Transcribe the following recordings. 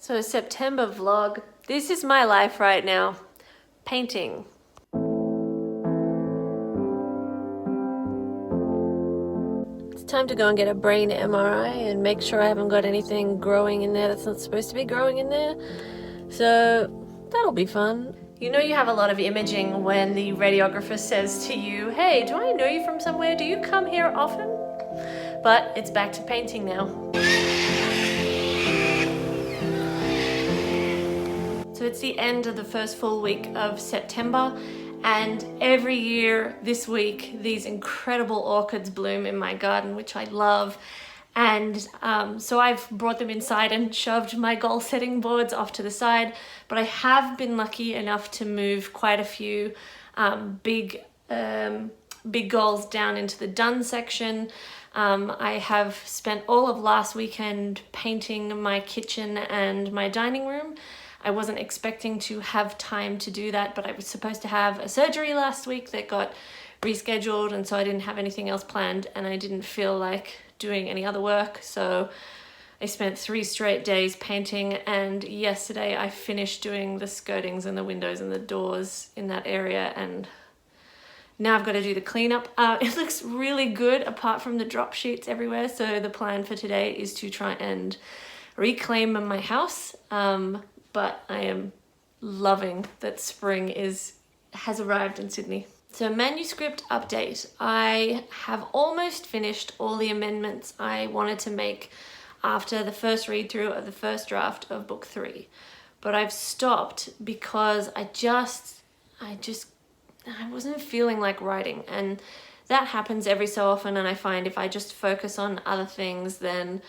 So September vlog. This is my life right now. Painting. It's time to go and get a brain MRI and make sure I haven't got anything growing in there that's not supposed to be growing in there. So that'll be fun. You know you have a lot of imaging when the radiographer says to you, hey, do I know you from somewhere? Do you come here often? But it's back to painting now. So it's the end of the first full week of September, and every year this week these incredible orchids bloom in my garden, which I love. And so I've brought them inside and shoved my goal setting boards off to the side, but I have been lucky enough to move quite a few big goals down into the done section. I have spent all of last weekend painting my kitchen and my dining room. I wasn't expecting to have time to do that, but I was supposed to have a surgery last week that got rescheduled, and so I didn't have anything else planned, and I didn't feel like doing any other work. So I spent 3 straight days painting, and yesterday I finished doing the skirtings and the windows and the doors in that area, and now I've got to do the cleanup. It looks really good apart from the drop sheets everywhere, so the plan for today is to try and reclaim my house. But I am loving that spring has arrived in Sydney. So manuscript update. I have almost finished all the amendments I wanted to make after the first read through of the first draft of book 3. But I've stopped because I wasn't feeling like writing, and that happens every so often, and I find if I just focus on other things, then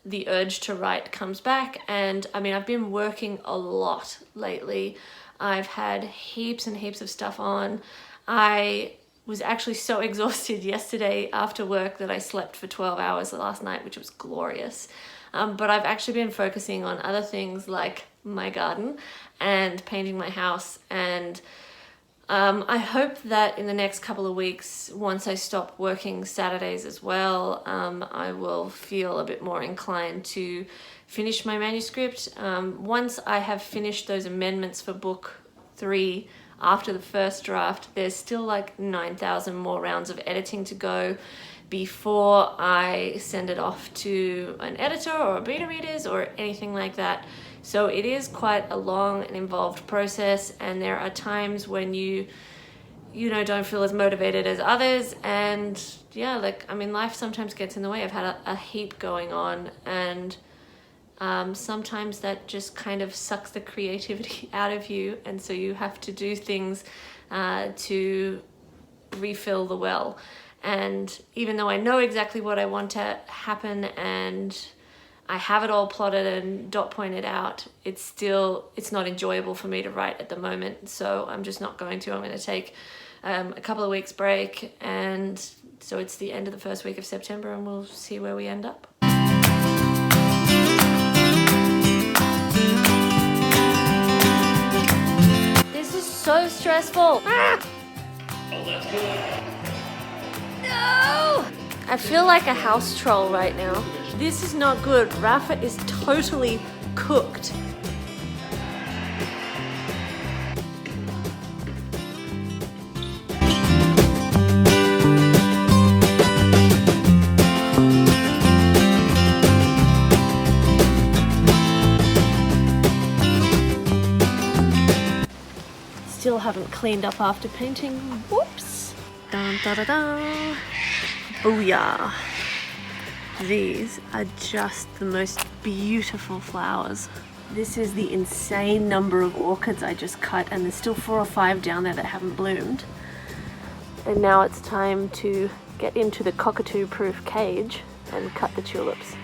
the urge to write comes back. And I mean, I've been working a lot lately. I've had heaps and heaps of stuff on. I was actually so exhausted yesterday after work that I slept for 12 hours last night, which was glorious. But I've actually been focusing on other things like my garden and painting my house, and I hope that in the next couple of weeks, once I stop working Saturdays as well, I will feel a bit more inclined to finish my manuscript. Once I have finished those amendments for book 3 after the first draft, there's still like 9,000 more rounds of editing to go before I send it off to an editor or beta readers or anything like that. So it is quite a long and involved process, and there are times when you don't feel as motivated as others, and yeah, like, I mean, life sometimes gets in the way. I've had a heap going on, and sometimes that just kind of sucks the creativity out of you, and so you have to do things to refill the well. And even though I know exactly what I want to happen and I have it all plotted and dot pointed out, it's not enjoyable for me to write at the moment. So I'm just not going to. I'm going to take a couple of weeks break, and so it's the end of the first week of September, and we'll see where we end up. This is so stressful. Ah! Oh, that's good. No! I feel like a house troll right now. This is not good. Rafa is totally cooked. Still haven't cleaned up after painting. Whoops. Dun, da, da, da. Booyah. These are just the most beautiful flowers. This is the insane number of orchids I just cut, and there's still 4 or 5 down there that haven't bloomed. And now it's time to get into the cockatoo-proof cage and cut the tulips.